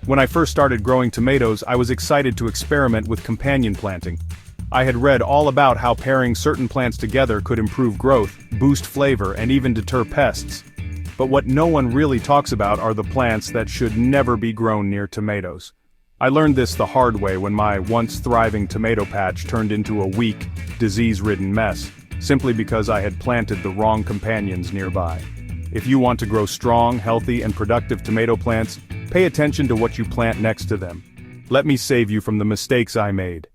When I first started growing tomatoes, I was excited to experiment with companion planting. I had read all about how pairing certain plants together could improve growth, boost flavor, and even deter pests. But what no one really talks about are the plants that should never be grown near tomatoes. I learned this the hard way when my once thriving tomato patch turned into a weak, disease-ridden mess, simply because I had planted the wrong companions nearby. If you want to grow strong, healthy, and productive tomato plants, pay attention to what you plant next to them. Let me save you from the mistakes I made.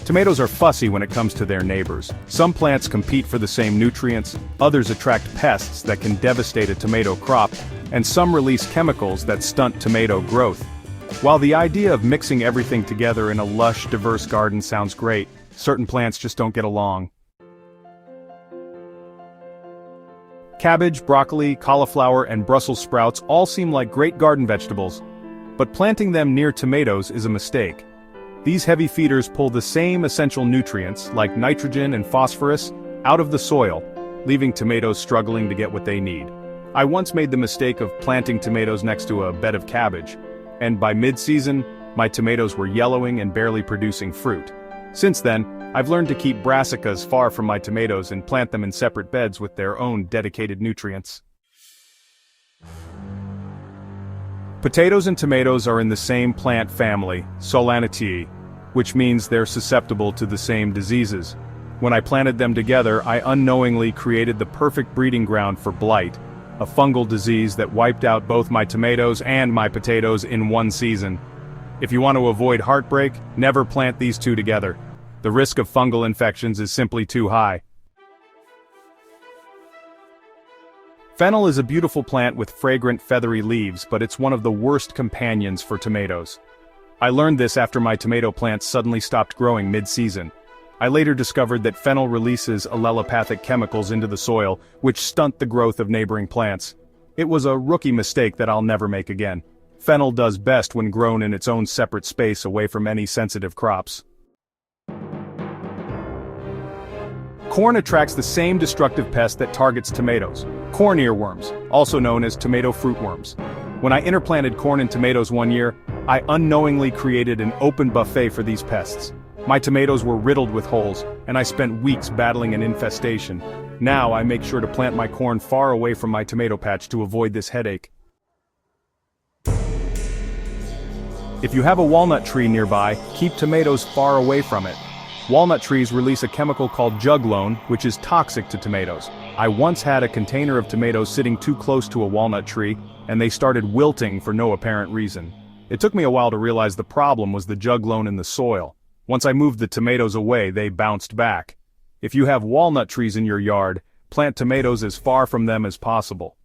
Tomatoes are fussy when it comes to their neighbors. Some plants compete for the same nutrients, others attract pests that can devastate a tomato crop, and some release chemicals that stunt tomato growth. While the idea of mixing everything together in a lush, diverse garden sounds great, certain plants just don't get along. Cabbage, broccoli, cauliflower, and Brussels sprouts all seem like great garden vegetables, but planting them near tomatoes is a mistake. These heavy feeders pull the same essential nutrients, like nitrogen and phosphorus, out of the soil, leaving tomatoes struggling to get what they need. I once made the mistake of planting tomatoes next to a bed of cabbage, and by mid-season, my tomatoes were yellowing and barely producing fruit. Since then, I've learned to keep brassicas far from my tomatoes and plant them in separate beds with their own dedicated nutrients. Potatoes and tomatoes are in the same plant family, Solanaceae, which means they're susceptible to the same diseases. When I planted them together, I unknowingly created the perfect breeding ground for blight, a fungal disease that wiped out both my tomatoes and my potatoes in one season. If you want to avoid heartbreak, never plant these two together. The risk of fungal infections is simply too high. Fennel is a beautiful plant with fragrant feathery leaves, but it's one of the worst companions for tomatoes. I learned this after my tomato plants suddenly stopped growing mid-season. I later discovered that fennel releases allelopathic chemicals into the soil, which stunt the growth of neighboring plants. It was a rookie mistake that I'll never make again. Fennel does best when grown in its own separate space away from any sensitive crops. Corn attracts the same destructive pest that targets tomatoes, corn earworms, also known as tomato fruit worms. When I interplanted corn and tomatoes one year, I unknowingly created an open buffet for these pests. My tomatoes were riddled with holes, and I spent weeks battling an infestation. Now I make sure to plant my corn far away from my tomato patch to avoid this headache. If you have a walnut tree nearby, keep tomatoes far away from it. Walnut trees release a chemical called juglone, which is toxic to tomatoes. I once had a container of tomatoes sitting too close to a walnut tree, and they started wilting for no apparent reason. It took me a while to realize the problem was the juglone in the soil. Once I moved the tomatoes away, they bounced back. If you have walnut trees in your yard, plant tomatoes as far from them as possible.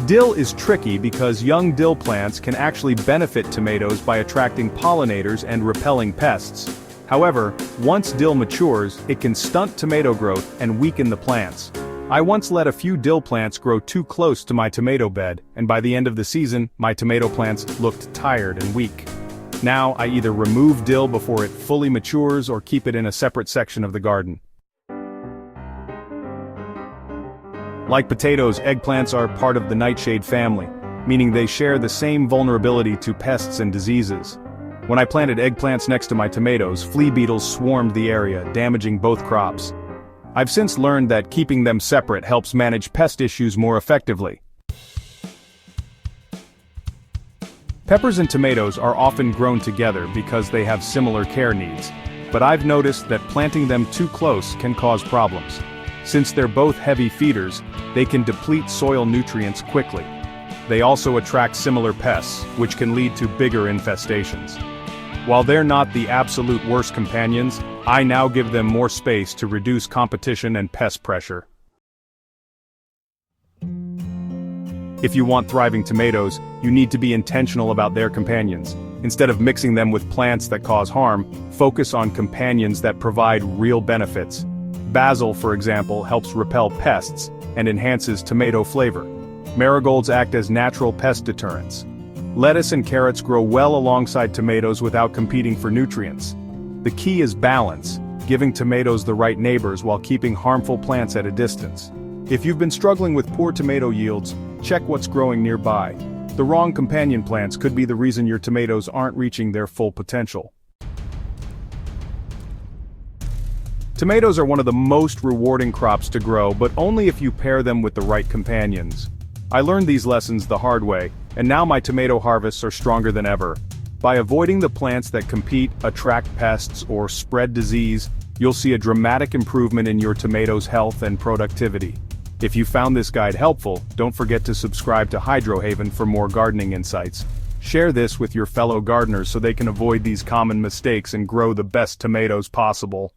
Dill is tricky because young dill plants can actually benefit tomatoes by attracting pollinators and repelling pests. However, once dill matures, it can stunt tomato growth and weaken the plants. I once let a few dill plants grow too close to my tomato bed, and by the end of the season, my tomato plants looked tired and weak. Now I either remove dill before it fully matures or keep it in a separate section of the garden. Like potatoes, eggplants are part of the nightshade family, meaning they share the same vulnerability to pests and diseases. When I planted eggplants next to my tomatoes, flea beetles swarmed the area, damaging both crops. I've since learned that keeping them separate helps manage pest issues more effectively. Peppers and tomatoes are often grown together because they have similar care needs, but I've noticed that planting them too close can cause problems. Since they're both heavy feeders, they can deplete soil nutrients quickly. They also attract similar pests, which can lead to bigger infestations. While they're not the absolute worst companions, I now give them more space to reduce competition and pest pressure. If you want thriving tomatoes, you need to be intentional about their companions. Instead of mixing them with plants that cause harm, focus on companions that provide real benefits. Basil, for example, helps repel pests and enhances tomato flavor. Marigolds act as natural pest deterrents. Lettuce and carrots grow well alongside tomatoes without competing for nutrients. The key is balance, giving tomatoes the right neighbors while keeping harmful plants at a distance. If you've been struggling with poor tomato yields, check what's growing nearby. The wrong companion plants could be the reason your tomatoes aren't reaching their full potential. Tomatoes are one of the most rewarding crops to grow, but only if you pair them with the right companions. I learned these lessons the hard way, and now my tomato harvests are stronger than ever. By avoiding the plants that compete, attract pests, or spread disease, you'll see a dramatic improvement in your tomatoes' health and productivity. If you found this guide helpful, don't forget to subscribe to Hydrohaven for more gardening insights. Share this with your fellow gardeners so they can avoid these common mistakes and grow the best tomatoes possible.